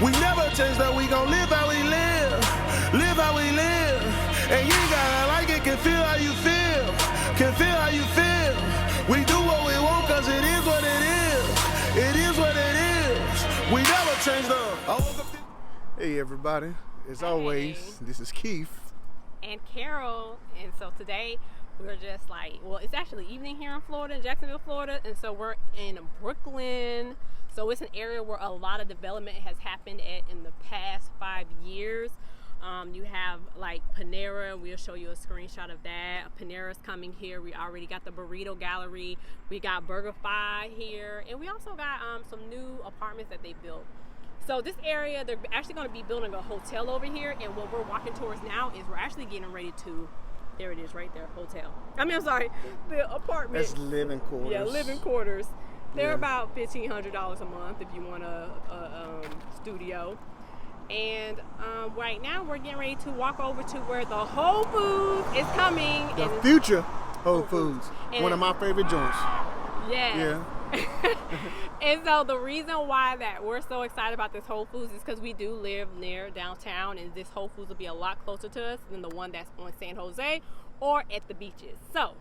We never change that, we gon' live how we live. Live how we live. And you ain't gotta like it, can feel how you feel. Can feel how you feel. We do what we want cause it is what it is. It is what it is. We never change the. Hey everybody, as always, this is Keith. And Carol, and so today we're just like, well, it's actually evening here in Florida, in Jacksonville, Florida, and so we're in Brooklyn. So it's an area where a lot of development has happened in the past 5 years. You have like Panera, we'll show you a screenshot of that. Panera's coming here. We already got the Burrito Gallery. We got BurgerFi here, and we also got some new apartments that they built. So this area, they're actually going to be building a hotel over here, and what we're walking towards now is we're actually getting ready to, there it is right there, hotel. I'm sorry, the apartment. That's living quarters. Yeah, living quarters. They're about $1,500 a month if you want a studio. And right now we're getting ready to walk over to where the Whole Foods is coming. The future Whole Foods, one of my favorite joints. Yeah. And so the reason why that we're so excited about this Whole Foods is because we do live near downtown, and this Whole Foods will be a lot closer to us than the one that's on San Jose or at the beaches. So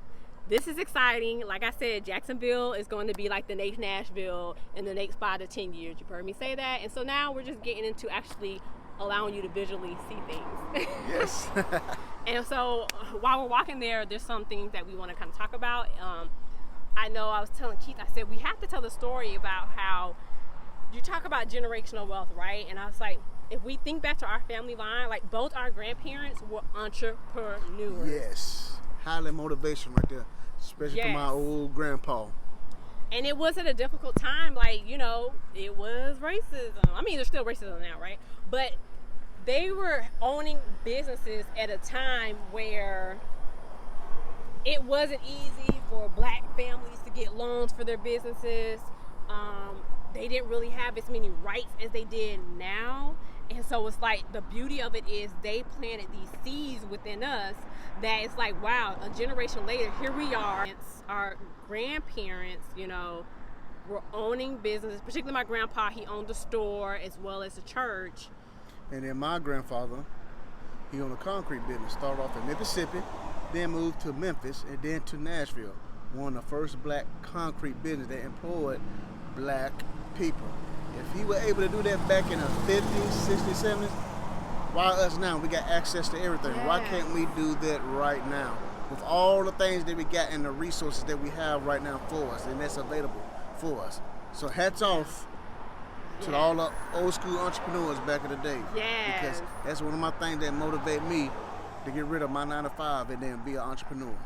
this is exciting. Like I said, Jacksonville is going to be like the next Nashville in the next 5 to 10 years. You've heard me say that. And so now we're just getting into actually allowing you to visually see things. Yes. And so while we're walking there, there's some things that we want to kind of talk about. I know I was telling Keith, I said, we have to tell the story about how you talk about generational wealth, right? And I was like, if we think back to our family line, like both our grandparents were entrepreneurs. Yes. Highly motivation right there, especially for my old grandpa. And it wasn't a difficult time, like, you know, it was racism. I mean, there's still racism now, right? But they were owning businesses at a time where it wasn't easy for black families to get loans for their businesses. They didn't really have as many rights as they did now. And so it's like the beauty of it is they planted these seeds within us that it's like, wow, a generation later, here we are. It's our grandparents, you know, were owning businesses, particularly my grandpa, he owned a store as well as a church. And then my grandfather, he owned a concrete business, started off in Mississippi, then moved to Memphis, and then to Nashville. One of the first black concrete business that employed black people. If he were able to do that back in the 50s, 60s, 70s, why us now? We got access to everything. Yeah. Why can't we do that right now? With all the things that we got and the resources that we have right now for us, and that's available for us. So hats off to all the old school entrepreneurs back in the day. Yeah. Because that's one of my things that motivate me to get rid of my 9 to 5 and then be an entrepreneur.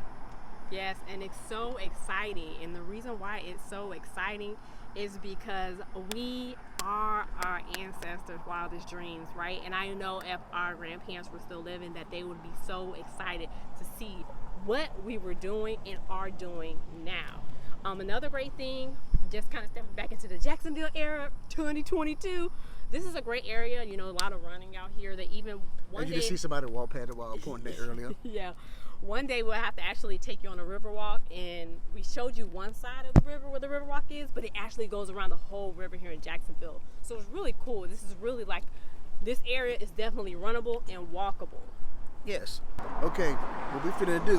Yes, and it's so exciting. And the reason why it's so exciting is because we are our ancestors' wildest dreams, right? And I know if our grandparents were still living that they would be so excited to see what we were doing and are doing now. Another great thing, just kind of stepping back into the Jacksonville era, 2022, this is a great area, you know, a lot of running out here. That even one day... You can see somebody walk past it while I was pointing that earlier. Yeah. One day we'll have to actually take you on a river walk, and we showed you one side of the river where the river walk is, but it actually goes around the whole river here in Jacksonville. So it's really cool. This is really like, this area is definitely runnable and walkable. Yes. Okay, what we finna do,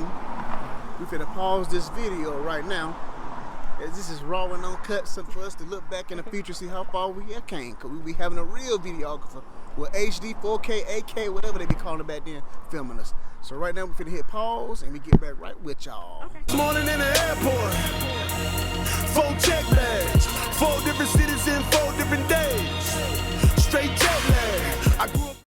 we finna pause this video right now, as this is raw and uncut, something for us to look back in the future, see how far we came, because we be having a real videographer with HD, 4K, 8K, whatever they be calling it back then, filming us. So right now we're finna hit pause and we get back right with y'all. Okay. Morning in the airport, 4 check